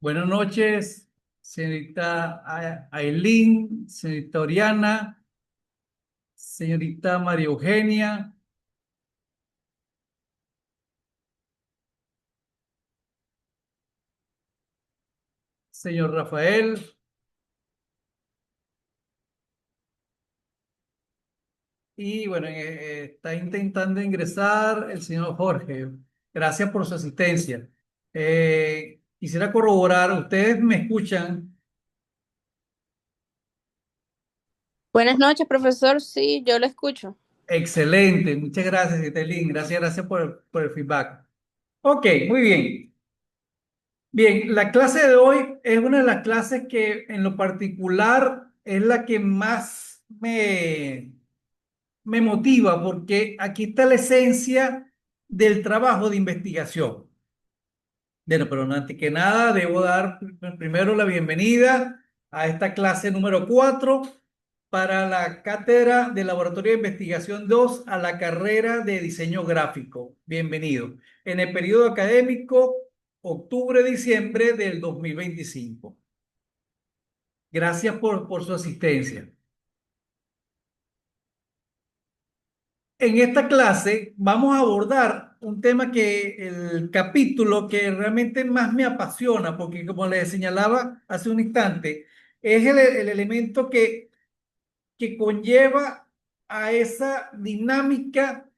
Buenas noches, señorita Ailín, señorita Oriana, señorita María Eugenia, señor Rafael y bueno, está intentando ingresar el señor Jorge. Gracias por su asistencia. Quisiera corroborar, ¿ustedes me escuchan? Buenas noches, profesor. Sí, yo lo escucho. Excelente, muchas gracias, señorita Ailín. Gracias por el feedback. Ok, muy bien. Bien, la clase de hoy es una de las clases que en lo particular es la que más me motiva porque aquí está la esencia del trabajo de investigación. Bueno, pero antes que nada debo dar primero la bienvenida a esta clase número 4 para la cátedra de Laboratorio de Investigación 2 a la carrera de diseño gráfico. Bienvenido. En el periodo académico octubre-diciembre del 2025. Gracias por su asistencia. En esta clase vamos a abordar un tema que el capítulo que realmente más me apasiona, porque como les señalaba hace un instante, es el elemento que conlleva a esa dinámica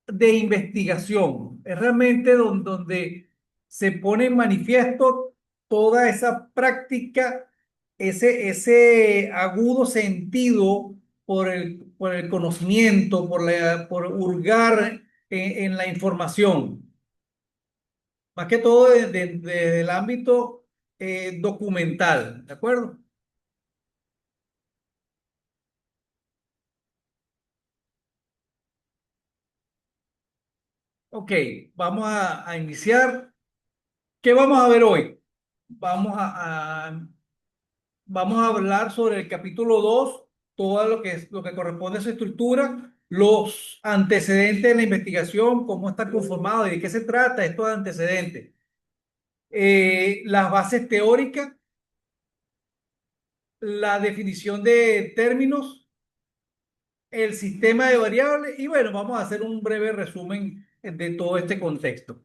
de investigación. Es realmente donde se pone en manifiesto toda esa práctica, ese agudo sentido por el conocimiento, por hurgar en la información, más que todo desde el ámbito documental, ¿de acuerdo? Ok, vamos a iniciar. ¿Qué vamos a ver hoy? Vamos Vamos a hablar sobre el capítulo 2, todo lo que corresponde a su estructura, los antecedentes de la investigación, cómo está conformado y de qué se trata estos antecedentes. Las bases teóricas, la definición de términos, el sistema de variables y bueno, vamos a hacer un breve resumen de todo este contexto.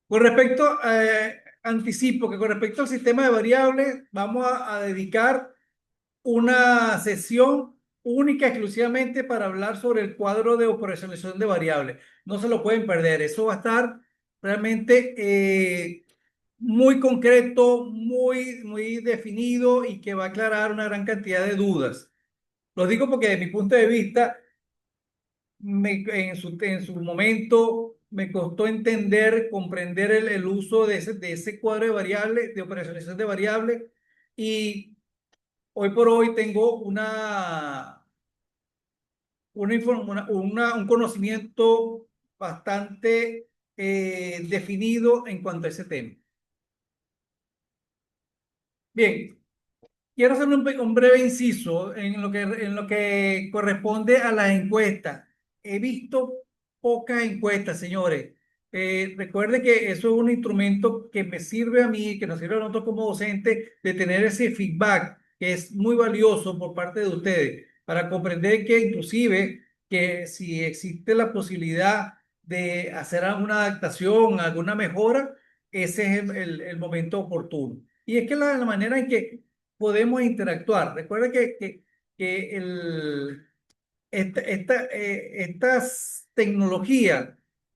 Con respecto, anticipo que con respecto al sistema de variables, vamos a dedicar una sesión única exclusivamente para hablar sobre el cuadro de operacionalización de variables. No se lo pueden perder. Eso va a estar realmente muy concreto, muy definido y que va a aclarar una gran cantidad de dudas. Lo digo porque desde mi punto de vista, en su momento me costó entender, comprender el uso de ese cuadro de variables, de operacionalización de variables y hoy por hoy tengo un conocimiento bastante definido en cuanto a ese tema. Bien, quiero hacer un breve inciso en lo que corresponde a las encuestas. He visto pocas encuestas, señores. Recuerde que eso es un instrumento que me sirve a mí, que nos sirve a nosotros como docentes, de tener ese feedback que es muy valioso por parte de ustedes, para comprender que inclusive que si existe la posibilidad de hacer alguna adaptación, alguna mejora, ese es el momento oportuno. Y es que la manera en que podemos interactuar. Recuerda que estas tecnologías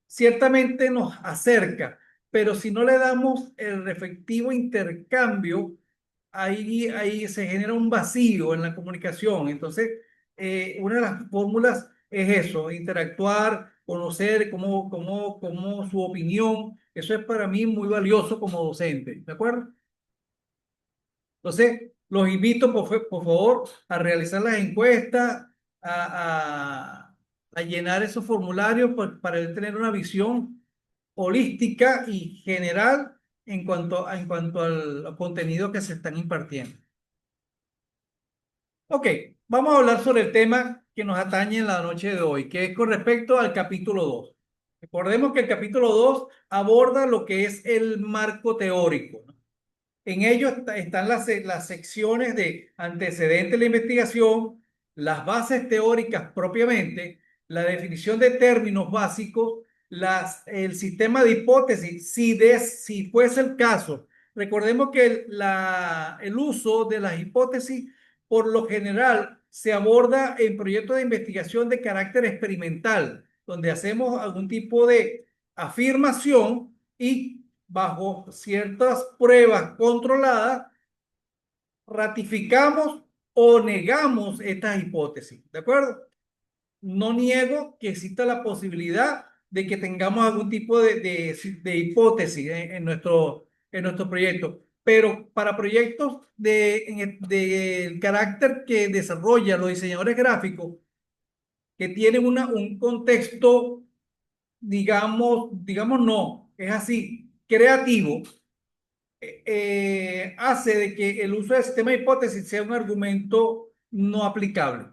ciertamente nos acerca, pero si no le damos el efectivo intercambio, ahí se genera un vacío en la comunicación. Entonces, una de las fórmulas es eso, interactuar, conocer cómo su opinión. Eso es para mí muy valioso como docente, ¿de acuerdo? Entonces, los invito, por favor, a realizar las encuestas, a llenar esos formularios para tener una visión holística y general en cuanto al contenido que se están impartiendo. Ok, vamos a hablar sobre el tema que nos atañe en la noche de hoy, que es con respecto al capítulo 2. Recordemos que el capítulo 2 aborda lo que es el marco teórico, ¿no? En ello están las secciones de antecedentes de la investigación, las bases teóricas propiamente, la definición de términos básicos, el sistema de hipótesis, si fuese el caso. Recordemos que el uso de las hipótesis por lo general se aborda en proyectos de investigación de carácter experimental, donde hacemos algún tipo de afirmación y bajo ciertas pruebas controladas, ratificamos o negamos estas hipótesis, ¿de acuerdo? No niego que exista la posibilidad de que tengamos algún tipo de hipótesis en nuestro proyecto, pero para proyectos de carácter que desarrollan los diseñadores gráficos, que tienen un contexto, digamos no, es así, creativo, hace de que el uso del sistema de hipótesis sea un argumento no aplicable.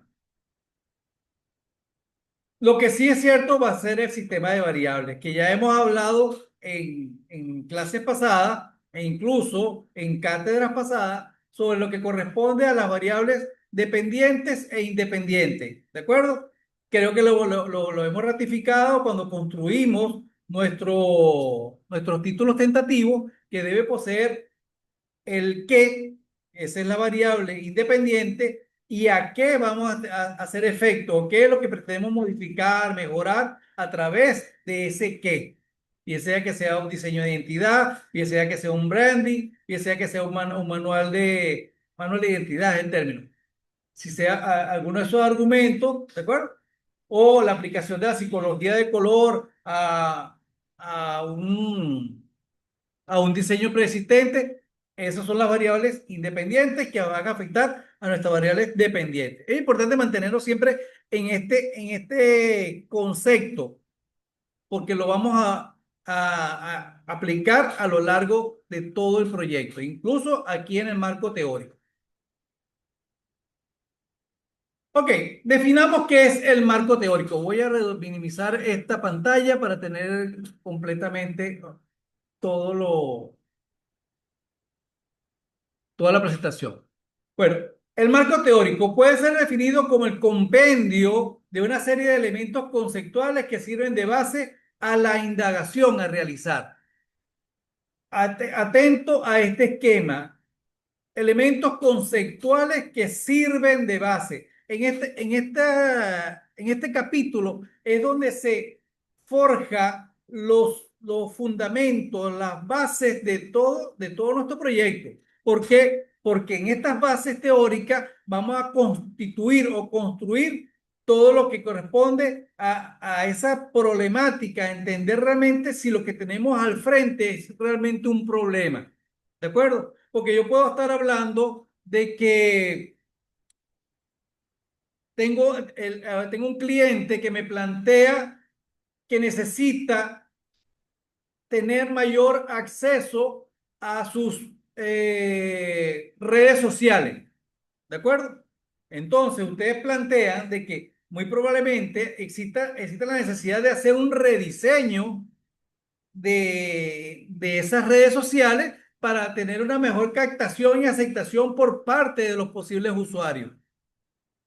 Lo que sí es cierto va a ser el sistema de variables, que ya hemos hablado en clases pasadas e incluso en cátedras pasadas sobre lo que corresponde a las variables dependientes e independientes. ¿De acuerdo? Creo que lo hemos ratificado cuando construimos nuestros títulos tentativos, que debe poseer el qué, esa es la variable independiente, y a qué vamos a hacer efecto, qué es lo que pretendemos modificar, mejorar a través de ese qué. Bien sea que sea un diseño de identidad, bien sea que sea un branding, bien sea que sea un manual de identidad en términos. Si sea alguno de esos argumentos, ¿de acuerdo? O la aplicación de la psicología de color a un diseño preexistente, esas son las variables independientes que van a afectar a nuestras variables dependientes. Es importante mantenerlo siempre en este concepto, porque lo vamos a aplicar a lo largo de todo el proyecto, incluso aquí en el marco teórico. Ok, definamos qué es el marco teórico. Voy a minimizar esta pantalla para tener completamente todo toda la presentación. Bueno, el marco teórico puede ser definido como el compendio de una serie de elementos conceptuales que sirven de base a la indagación a realizar. Atento a este esquema: elementos conceptuales que sirven de base. En este capítulo es donde se forja los fundamentos, las bases de todo nuestro proyecto. ¿Por qué? Porque en estas bases teóricas vamos a constituir o construir todo lo que corresponde a esa problemática, entender realmente si lo que tenemos al frente es realmente un problema. ¿De acuerdo? Porque yo puedo estar hablando de que tengo un cliente que me plantea que necesita tener mayor acceso a sus redes sociales. ¿De acuerdo? Entonces, ustedes plantean de que muy probablemente exista la necesidad de hacer un rediseño de esas redes sociales para tener una mejor captación y aceptación por parte de los posibles usuarios.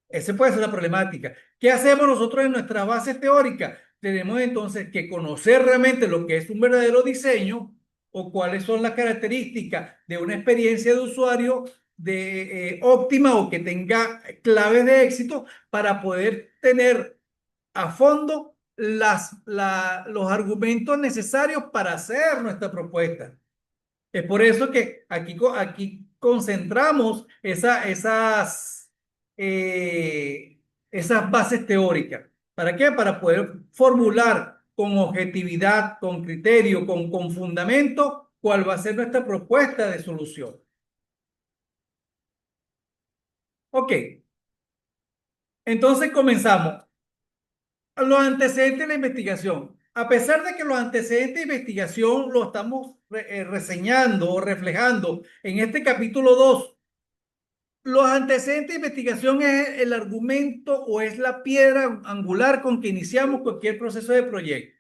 Esa puede ser la problemática. ¿Qué hacemos nosotros en nuestra base teórica? Tenemos entonces que conocer realmente lo que es un verdadero diseño o cuáles son las características de una experiencia de usuario óptima o que tenga claves de éxito para poder tener a fondo los argumentos necesarios para hacer nuestra propuesta. Es por eso que aquí concentramos esas bases teóricas. ¿Para qué? Para poder formular con objetividad, con criterio, con fundamento, cuál va a ser nuestra propuesta de solución. Ok, entonces comenzamos. Los antecedentes de la investigación. A pesar de que los antecedentes de investigación lo estamos reseñando o reflejando en este capítulo 2, los antecedentes de investigación es el argumento o es la piedra angular con que iniciamos cualquier proceso de proyecto.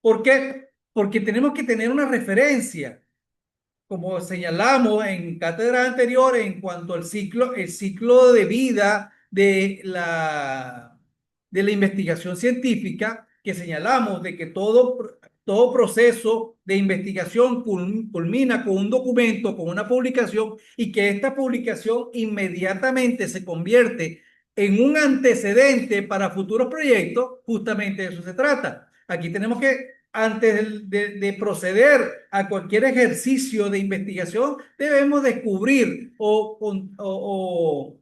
¿Por qué? Porque tenemos que tener una referencia como señalamos en cátedra anterior, en cuanto al el ciclo de vida de la investigación científica, que señalamos de que todo proceso de investigación culmina con un documento, con una publicación, y que esta publicación inmediatamente se convierte en un antecedente para futuros proyectos. Justamente de eso se trata. Aquí tenemos que, antes de proceder a cualquier ejercicio de investigación, debemos descubrir o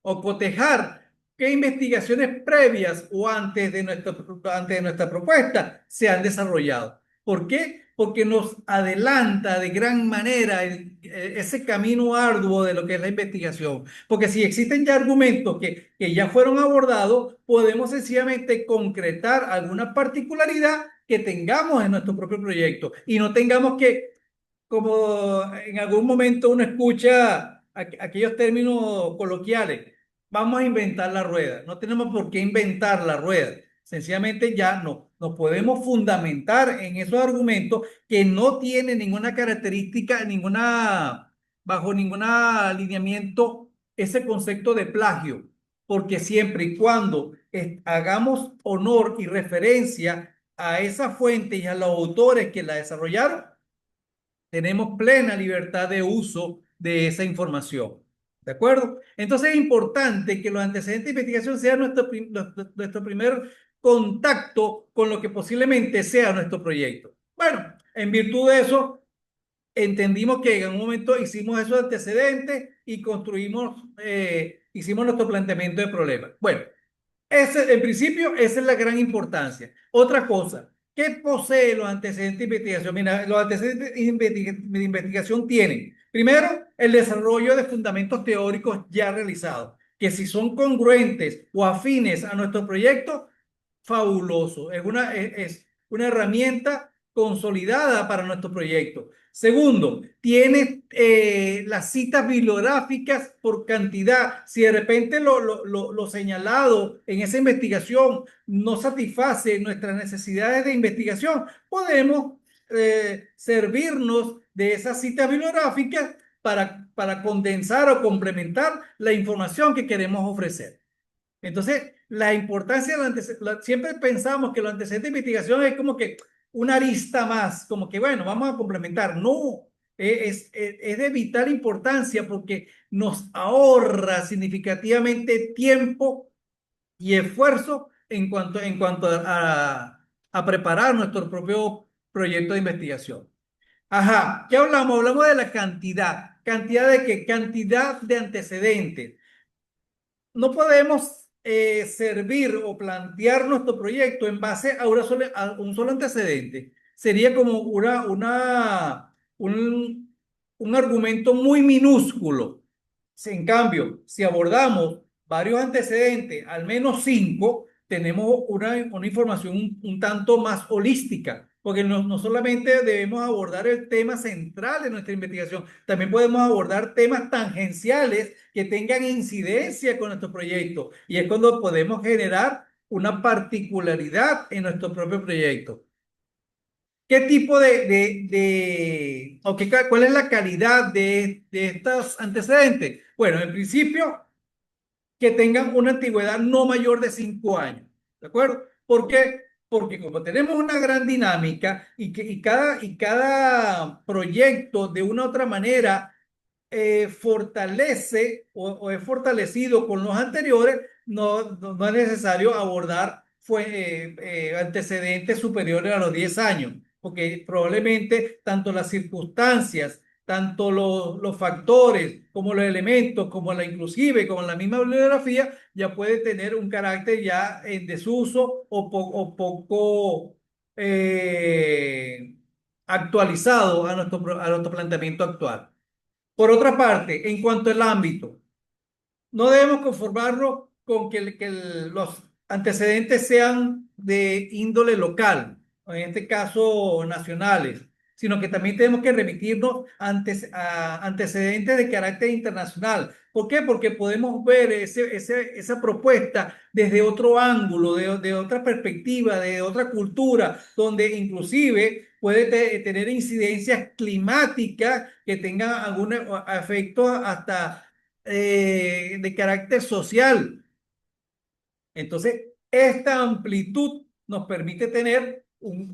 cotejar qué investigaciones previas o antes de nuestra propuesta se han desarrollado. ¿Por qué? Porque nos adelanta de gran manera ese camino arduo de lo que es la investigación. Porque si existen ya argumentos que ya fueron abordados, podemos sencillamente concretar alguna particularidad que tengamos en nuestro propio proyecto y no tengamos que, como en algún momento uno escucha aquellos términos coloquiales, vamos a inventar la rueda. No tenemos por qué inventar la rueda. Sencillamente ya no, nos podemos fundamentar en esos argumentos que no tienen ninguna característica, bajo ningún alineamiento, ese concepto de plagio, porque siempre y cuando hagamos honor y referencia a esa fuente y a los autores que la desarrollaron, tenemos plena libertad de uso de esa información. ¿De acuerdo? Entonces es importante que los antecedentes de investigación sean nuestro primer contacto con lo que posiblemente sea nuestro proyecto. Bueno, en virtud de eso, entendimos que en un momento hicimos esos antecedentes y hicimos nuestro planteamiento de problemas. Bueno, en principio, esa es la gran importancia. Otra cosa, ¿qué posee los antecedentes de investigación? Mira, los antecedentes de investigación tienen, primero, el desarrollo de fundamentos teóricos ya realizados, que si son congruentes o afines a nuestro proyecto, fabuloso. Es una herramienta consolidada para nuestro proyecto. Segundo, tiene las citas bibliográficas por cantidad. Si de repente lo señalado en esa investigación no satisface nuestras necesidades de investigación, podemos servirnos de esas citas bibliográficas para condensar o complementar la información que queremos ofrecer. Entonces, la importancia siempre pensamos que los antecedentes de investigación es como que una arista más, como que bueno, vamos a complementar. No, es de vital importancia porque nos ahorra significativamente tiempo y esfuerzo a preparar nuestro propio proyecto de investigación. Ajá, ¿qué hablamos? Hablamos de la cantidad. ¿Cantidad de qué? Cantidad de antecedentes. No podemos servir o plantear nuestro proyecto en base a un solo antecedente. Sería como un argumento muy minúsculo. En cambio, si abordamos varios antecedentes, al menos cinco, tenemos una información un tanto más holística, porque no solamente debemos abordar el tema central de nuestra investigación, también podemos abordar temas tangenciales que tengan incidencia con nuestro proyecto. Y es cuando podemos generar una particularidad en nuestro propio proyecto. ¿Qué tipo cuál es la calidad de estos antecedentes? Bueno, en principio, que tengan una antigüedad no mayor de 5 años. ¿De acuerdo? ¿Por qué? Porque como tenemos una gran dinámica y cada proyecto de una u otra manera fortalece o es fortalecido con los anteriores, no es necesario abordar antecedentes superiores a los 10 años, porque probablemente tanto las circunstancias, tanto los factores, como los elementos, inclusive como la misma bibliografía, ya puede tener un carácter ya en desuso o poco actualizado a nuestro planteamiento actual. Por otra parte, en cuanto al ámbito, no debemos conformarnos con los antecedentes sean de índole local, o en este caso nacionales, sino que también tenemos que remitirnos a antecedentes de carácter internacional. ¿Por qué? Porque podemos ver esa propuesta desde otro ángulo, de otra perspectiva, de otra cultura, donde inclusive puede tener incidencias climáticas que tengan algún efecto hasta de carácter social. Entonces, esta amplitud nos permite tener un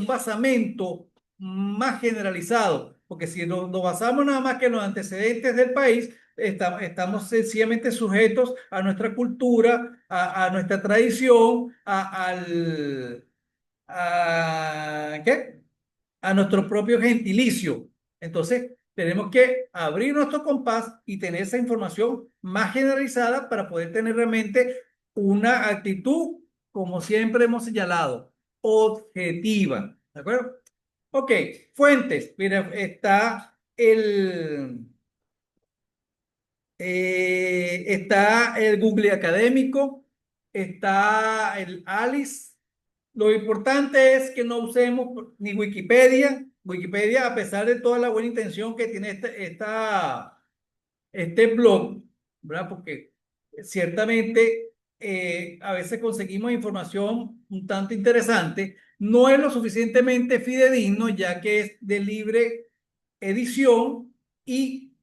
basamento más generalizado, porque si nos basamos nada más que en los antecedentes del país, estamos sencillamente sujetos a nuestra cultura, a nuestra tradición, ¿qué? A nuestro propio gentilicio. Entonces, tenemos que abrir nuestro compás y tener esa información más generalizada para poder tener realmente una actitud, como siempre hemos señalado, objetiva. ¿De acuerdo? Ok, fuentes. Mira, está el Google Académico, está el Alice. Lo importante es que no usemos ni Wikipedia. Wikipedia, a pesar de toda la buena intención que tiene este blog, ¿verdad? Porque ciertamente a veces conseguimos información un tanto interesante, no es lo suficientemente fidedigno, ya que es de libre edición y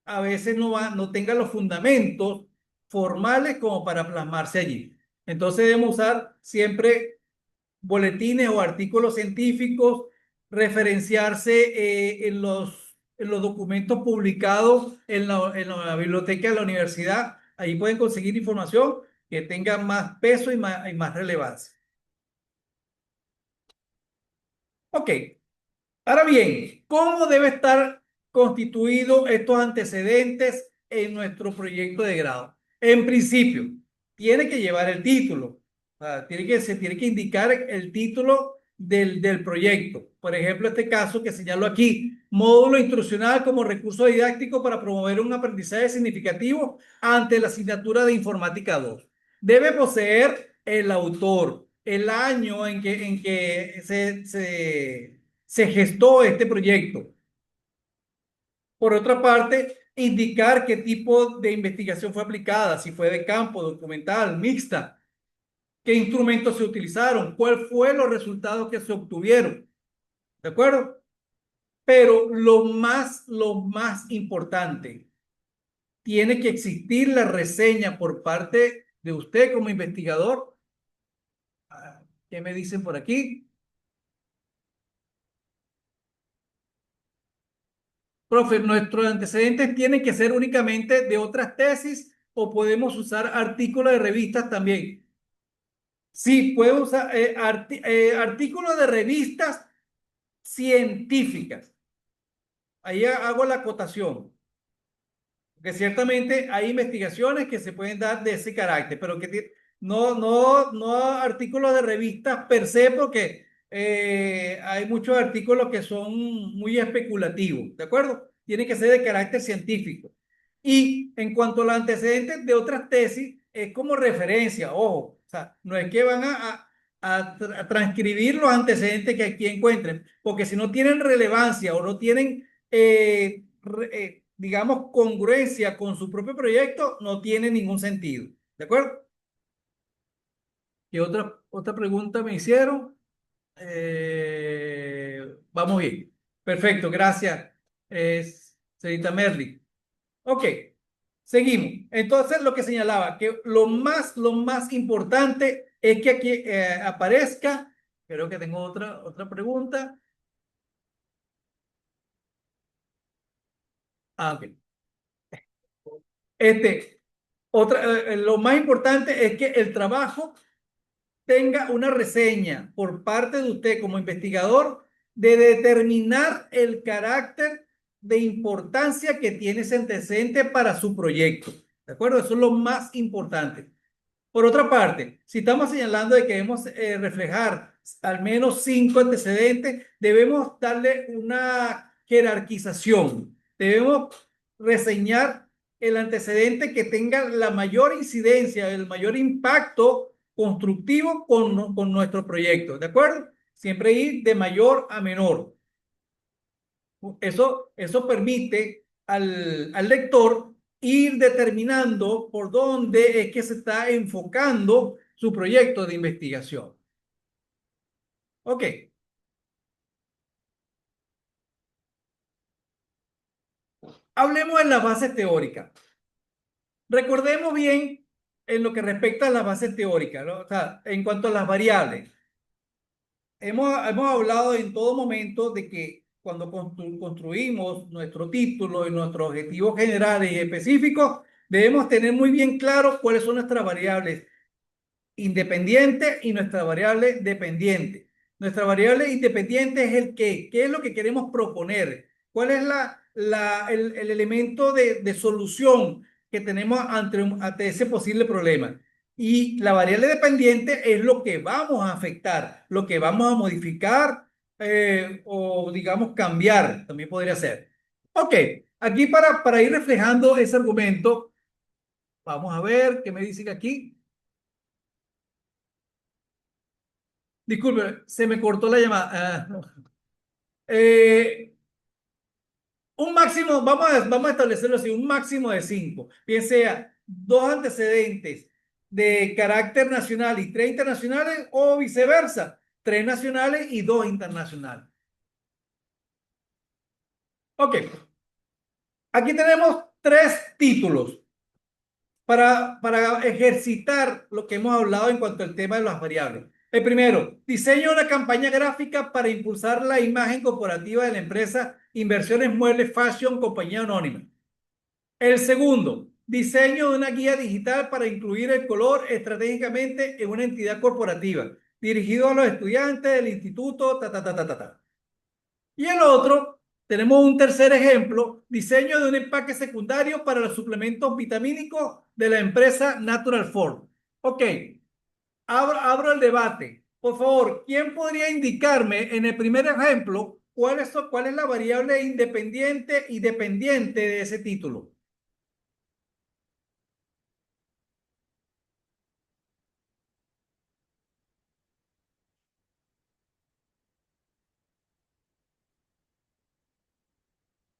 a veces no tenga los fundamentos formales como para plasmarse allí. Entonces debemos usar siempre boletines o artículos científicos, referenciarse en los documentos publicados en la biblioteca de la universidad. Ahí pueden conseguir información que tenga más peso y más relevancia. Ok, ahora bien, ¿cómo debe estar constituido estos antecedentes en nuestro proyecto de grado? En principio, tiene que llevar el título. O sea, se tiene que indicar el título del proyecto. Por ejemplo, este caso que señalo aquí, módulo instruccional como recurso didáctico para promover un aprendizaje significativo ante la asignatura de Informática 2. Debe poseer el autor, el año en que se gestó este proyecto. Por otra parte, indicar qué tipo de investigación fue aplicada, si fue de campo, documental, mixta, qué instrumentos se utilizaron, cuáles fueron los resultados que se obtuvieron. ¿De acuerdo? Pero lo más importante, tiene que existir la reseña por parte de usted como investigador. ¿Qué me dicen por aquí? Profe, ¿nuestros antecedentes tienen que ser únicamente de otras tesis o podemos usar artículos de revistas también? Sí, puedo usar artículos de revistas científicas. Ahí hago la acotación. Porque ciertamente hay investigaciones que se pueden dar de ese carácter, pero que no artículos de revistas per se, porque hay muchos artículos que son muy especulativos, ¿de acuerdo? Tiene que ser de carácter científico. Y en cuanto a los antecedentes de otras tesis, es como referencia, ojo, o sea, no es que van a transcribir los antecedentes que aquí encuentren, porque si no tienen relevancia o no tienen digamos, congruencia con su propio proyecto, no tiene ningún sentido. ¿De acuerdo? ¿Qué otra pregunta me hicieron? Vamos bien. Perfecto, gracias, señorita Merly. Ok, seguimos. Entonces, lo que señalaba, que lo más importante es que aquí aparezca, creo que tengo otra pregunta. Ok. Este, lo más importante es que el trabajo tenga una reseña por parte de usted como investigador de determinar el carácter de importancia que tiene ese antecedente para su proyecto. ¿De acuerdo? Eso es lo más importante. Por otra parte, si estamos señalando de que debemos reflejar al menos 5 antecedentes, debemos darle una jerarquización. Debemos reseñar el antecedente que tenga la mayor incidencia, el mayor impacto constructivo con nuestro proyecto. ¿De acuerdo? Siempre ir de mayor a menor. Eso permite al lector ir determinando por dónde es que se está enfocando su proyecto de investigación. Ok, hablemos de las bases teóricas. Recordemos bien en lo que respecta a las bases teóricas, ¿no? O sea, en cuanto a las variables. Hemos hablado en todo momento de que cuando construimos nuestro título y nuestros objetivos generales y específicos, debemos tener muy bien claro cuáles son nuestras variables independiente y nuestra variable dependiente. Nuestra variable independiente es el qué es lo que queremos proponer, cuál es el elemento de solución que tenemos ante ese posible problema. Y la variable dependiente es lo que vamos a afectar, lo que vamos a modificar o digamos cambiar, también podría ser. Ok, aquí para ir reflejando ese argumento, vamos a ver qué me dicen aquí. Disculpe, se me cortó la llamada. No. Eh, un máximo, vamos a establecerlo así, un máximo de 5. Bien sea dos antecedentes de carácter nacional y tres internacionales o viceversa, tres nacionales y dos internacionales. Ok, aquí tenemos tres títulos para ejercitar lo que hemos hablado en cuanto al tema de las variables. El primero, diseño de una campaña gráfica para impulsar la imagen corporativa de la empresa Inversiones Muebles Fashion Compañía Anónima. El segundo, diseño de una guía digital para incluir el color estratégicamente en una entidad corporativa, dirigido a los estudiantes del instituto, ta, ta, ta, ta, ta, ta. Y el otro, tenemos un tercer ejemplo, diseño de un empaque secundario para los suplementos vitamínicos de la empresa Natural Form. Ok, abro el debate. Por favor, ¿quién podría indicarme en el primer ejemplo cuál es la variable independiente y dependiente de ese título?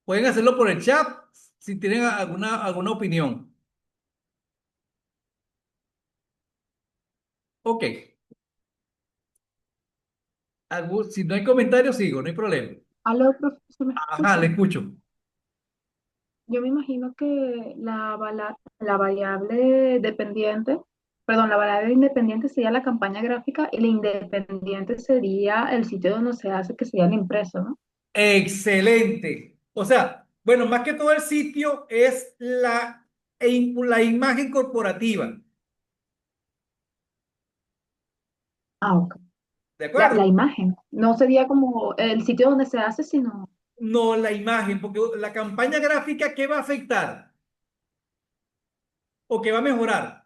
Pueden hacerlo por el chat si tienen alguna opinión. Ok, si no hay comentarios, sigo, no hay problema. Aló, profesor, ¿me Ajá, le escucha? escucho. Yo me imagino que la variable dependiente, perdón, la variable independiente sería la campaña gráfica y la independiente sería el sitio donde se hace, que sería el impreso, ¿no? Excelente. O sea, bueno, más que todo el sitio es la imagen corporativa. Ah, ok. ¿De La acuerdo? imagen. No sería como el sitio donde se hace, sino, No la imagen, porque la campaña gráfica, ¿qué va a afectar? ¿O qué va a mejorar?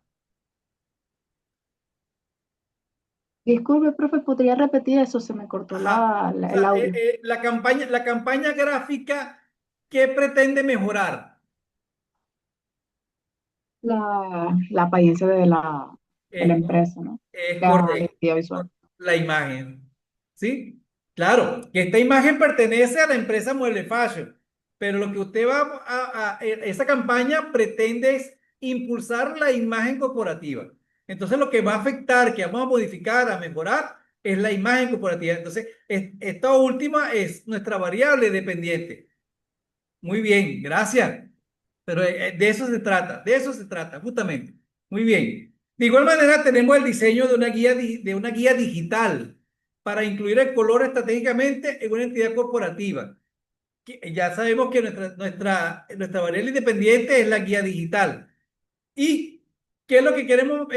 disculpe, profe, ¿podría repetir eso? Se me cortó Ajá. O el sea, audio. la campaña gráfica, ¿qué pretende mejorar? La apariencia de la Es, empresa, ¿no? es La correcto. identidad visual. La imagen. ¿Sí? Claro, que esta imagen pertenece a la empresa Mueble Fashion, pero lo que usted esa campaña pretende es impulsar la imagen corporativa. Entonces, lo que va a afectar, que vamos a modificar, a mejorar, es la imagen corporativa. Entonces, esta última es nuestra variable dependiente. Muy bien, gracias. Pero de eso se trata, justamente. Muy bien. De igual manera, tenemos el diseño de una guía digital para incluir el color estratégicamente en una entidad corporativa. Ya sabemos que nuestra variable independiente es la guía digital. ¿Y qué es lo que queremos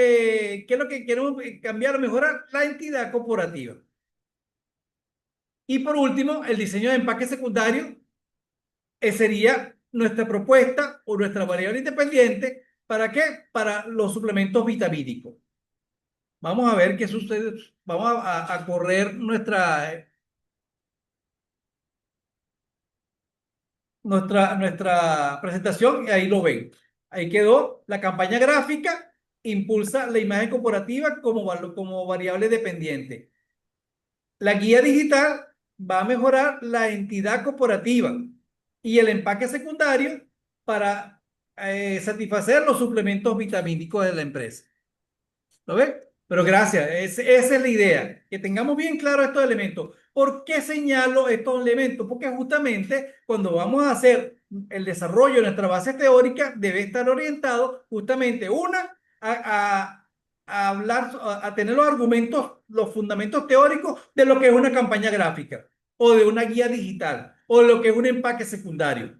cambiar o mejorar? La entidad corporativa. Y por último, el diseño de empaque secundario sería nuestra propuesta o nuestra variable independiente. ¿Para qué? Para los suplementos vitamínicos. Vamos a ver qué sucede. Vamos a correr nuestra presentación y ahí lo ven. Ahí quedó la campaña gráfica, impulsa la imagen corporativa como variable dependiente. La guía digital va a mejorar la entidad corporativa y el empaque secundario para satisfacer los suplementos vitamínicos de la empresa. ¿Lo ves? Pero gracias, esa es la idea, que tengamos bien claro estos elementos. ¿Por qué señalo estos elementos? Porque justamente cuando vamos a hacer el desarrollo de nuestra base teórica, debe estar orientado justamente, a hablar, a tener los argumentos, los fundamentos teóricos de lo que es una campaña gráfica, o de una guía digital, o de lo que es un empaque secundario.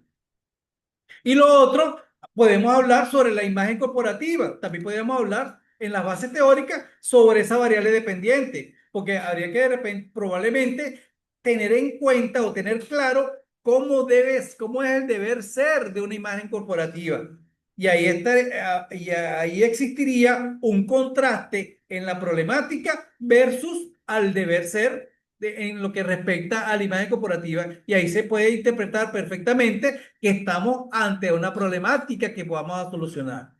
Y lo otro, podemos hablar sobre la imagen corporativa. También podemos hablar en las bases teóricas sobre esa variable dependiente, porque habría que de repente, probablemente tener en cuenta o tener claro cómo es el deber ser de una imagen corporativa. Y ahí existiría un contraste en la problemática versus al deber ser en lo que respecta a la imagen corporativa. Y ahí se puede interpretar perfectamente que estamos ante una problemática que podamos solucionar.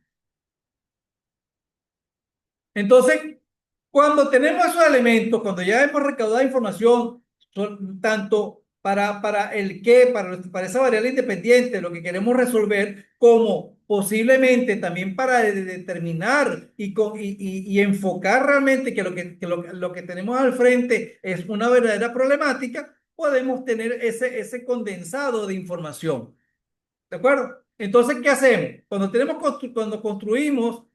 Entonces, cuando tenemos esos elementos, cuando ya hemos recaudado información, tanto para el qué, para esa variable independiente, lo que queremos resolver, como posiblemente también para determinar y enfocar realmente lo que tenemos al frente es una verdadera problemática, podemos tener ese condensado de información. ¿De acuerdo? Entonces, ¿qué hacemos? Cuando construimos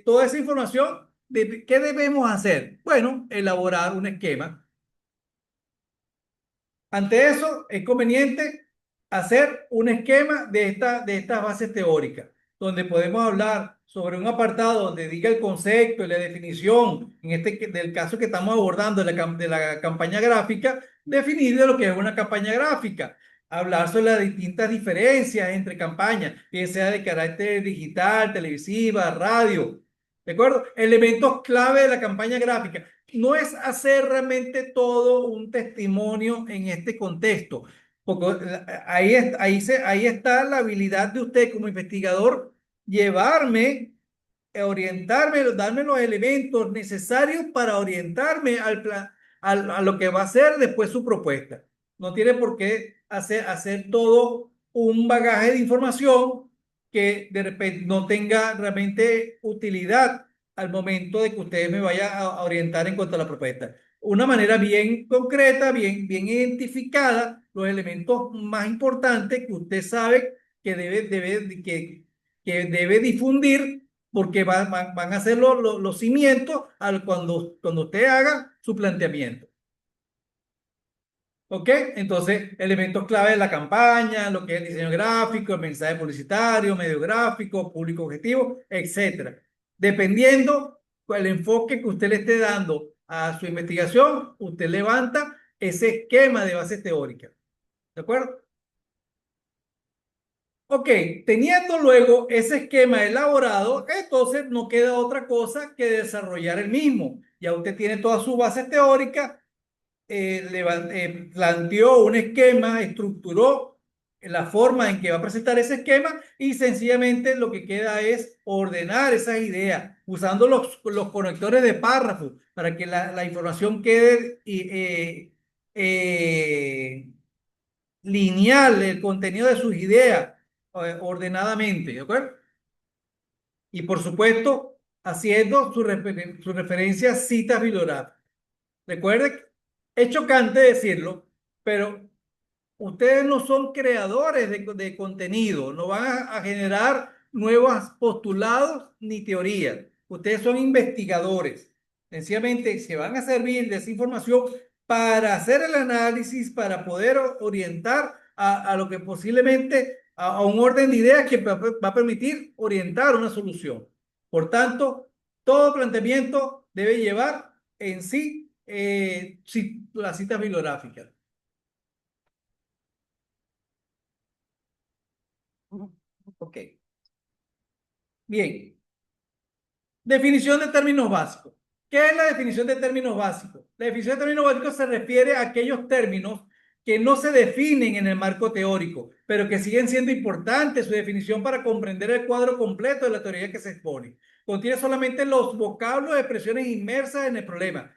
toda esa información, ¿qué debemos hacer? Bueno, elaborar un esquema. Ante eso, es conveniente hacer un esquema de estas bases teóricas, donde podemos hablar sobre un apartado donde diga el concepto y la definición, del caso que estamos abordando de la campaña gráfica, definir de lo que es una campaña gráfica, hablar sobre las distintas diferencias entre campañas, bien sea de carácter digital, televisiva, radio, ¿de acuerdo? Elementos clave de la campaña gráfica. No es hacer realmente todo un testimonio en este contexto, porque ahí está la habilidad de usted como investigador, llevarme, orientarme, darme los elementos necesarios para orientarme a lo que va a ser después su propuesta. No tiene por qué hacer todo un bagaje de información que de repente no tenga realmente utilidad al momento de que usted me vaya a orientar en cuanto a la propuesta. Una manera bien concreta, bien identificada, los elementos más importantes que usted sabe que debe difundir porque van a ser los cimientos cuando usted haga su planteamiento. ¿Ok? Entonces, elementos clave de la campaña, lo que es el diseño gráfico, el mensaje publicitario, medio gráfico, público objetivo, etcétera. Dependiendo del enfoque que usted le esté dando a su investigación, usted levanta ese esquema de base teórica. ¿De acuerdo? Ok, teniendo luego ese esquema elaborado, entonces no queda otra cosa que desarrollar el mismo. Ya usted tiene toda su base teórica, planteó un esquema, estructuró la forma en que va a presentar ese esquema y sencillamente lo que queda es ordenar esas ideas usando los conectores de párrafos para que la información quede lineal, el contenido de sus ideas ordenadamente, ¿de acuerdo? Y por supuesto, haciendo su referencia a citas bibliográficas. Recuerde, es chocante decirlo, pero ustedes no son creadores de contenido, no van a generar nuevos postulados ni teorías. Ustedes son investigadores. Sencillamente se van a servir de esa información para hacer el análisis, para poder orientar a lo que posiblemente, a un orden de ideas que va a permitir orientar una solución. Por tanto, todo planteamiento debe llevar en sí las citas bibliográficas. Ok. Bien. Definición de términos básicos. ¿Qué es la definición de términos básicos? La definición de términos básicos se refiere a aquellos términos que no se definen en el marco teórico, pero que siguen siendo importantes su definición para comprender el cuadro completo de la teoría que se expone. Contiene solamente los vocablos de expresiones inmersas en el problema.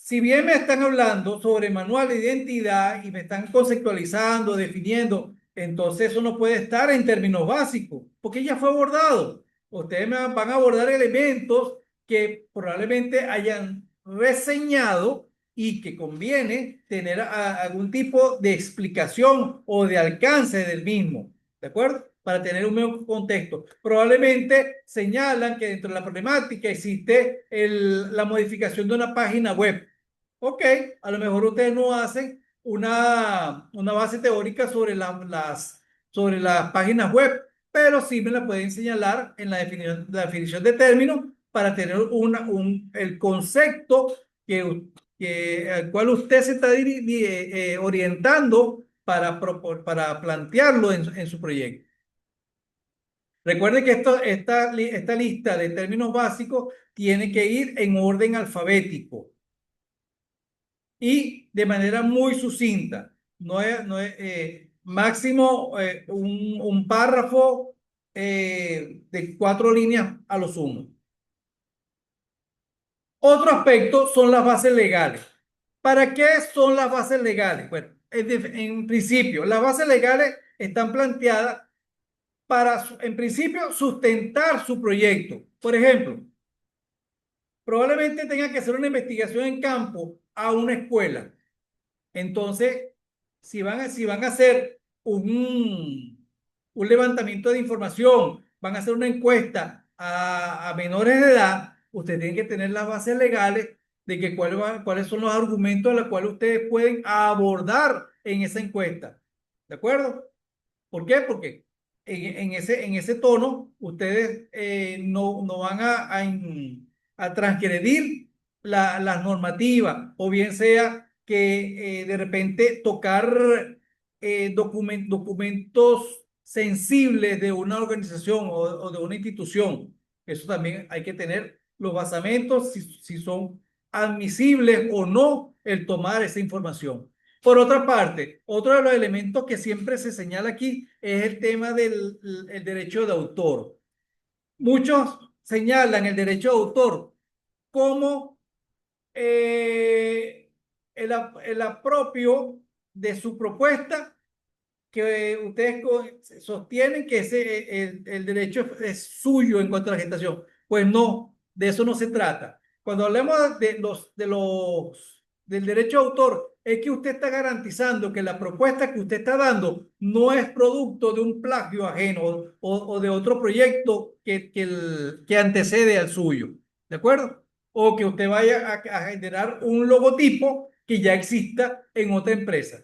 si bien me están hablando sobre manual de identidad y me están conceptualizando, definiendo, entonces eso no puede estar en términos básicos, porque ya fue abordado. Ustedes van a abordar elementos que probablemente hayan reseñado y que conviene tener algún tipo de explicación o de alcance del mismo, ¿de acuerdo? Para tener un mejor contexto. Probablemente señalan que dentro de la problemática existe la modificación de una página web. Ok, a lo mejor ustedes no hacen una base teórica sobre las páginas web, pero sí me la pueden señalar en la definición de términos para tener el concepto al cual usted se está orientando para plantearlo en su proyecto. Recuerde que esta lista de términos básicos tiene que ir en orden alfabético y de manera muy sucinta. Máximo un párrafo de 4 líneas a lo sumo. Otro aspecto son las bases legales. ¿Para qué son las bases legales? Bueno, en principio, las bases legales están planteadas para, en principio, sustentar su proyecto. Por ejemplo, probablemente tenga que hacer una investigación en campo a una escuela. Entonces, si van a hacer un levantamiento de información, van a hacer una encuesta a menores de edad, ustedes tienen que tener las bases legales de que cuáles son los argumentos a los cuales ustedes pueden abordar en esa encuesta. ¿De acuerdo? ¿Por qué? Porque en ese tono ustedes no van a transgredir las normativas, o bien sea que de repente tocar documentos sensibles de una organización o de una institución. Eso también hay que tener los basamentos, si son admisibles o no el tomar esa información. Por otra parte, otro de los elementos que siempre se señala aquí es el tema del el derecho de autor. Muchos señalan el derecho de autor como el apropio de su propuesta, que ustedes sostienen que el derecho es suyo en cuanto a la gestación. Pues no, de eso no se trata. Cuando hablemos del derecho de autor, es que usted está garantizando que la propuesta que usted está dando no es producto de un plagio ajeno o de otro proyecto que antecede al suyo. ¿De acuerdo? O que usted vaya a generar un logotipo que ya exista en otra empresa.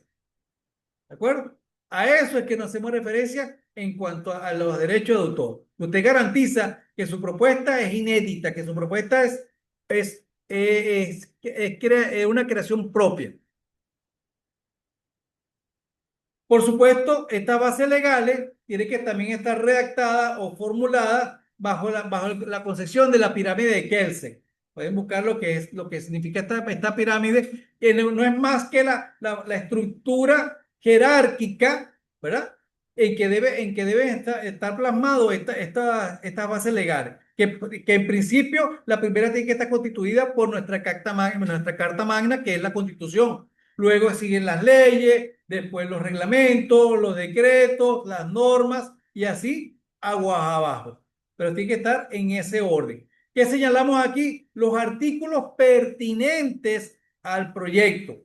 ¿De acuerdo? A eso es que nos hacemos referencia en cuanto a los derechos de autor. Usted garantiza que su propuesta es inédita, que su propuesta es una creación propia. Por supuesto, estas bases legales tienen que también estar redactadas o formuladas bajo la concepción de la pirámide de Kelsen. Pueden buscar lo que significa esta pirámide, que no es más que la estructura jerárquica, ¿verdad? En que deben estar plasmado estas bases legales. Que en principio la primera tiene que estar constituida por nuestra Carta Magna, que es la Constitución. Luego siguen las leyes, después los reglamentos, los decretos, las normas y así aguas abajo. Pero tiene que estar en ese orden. ¿Qué señalamos aquí? Los artículos pertinentes al proyecto.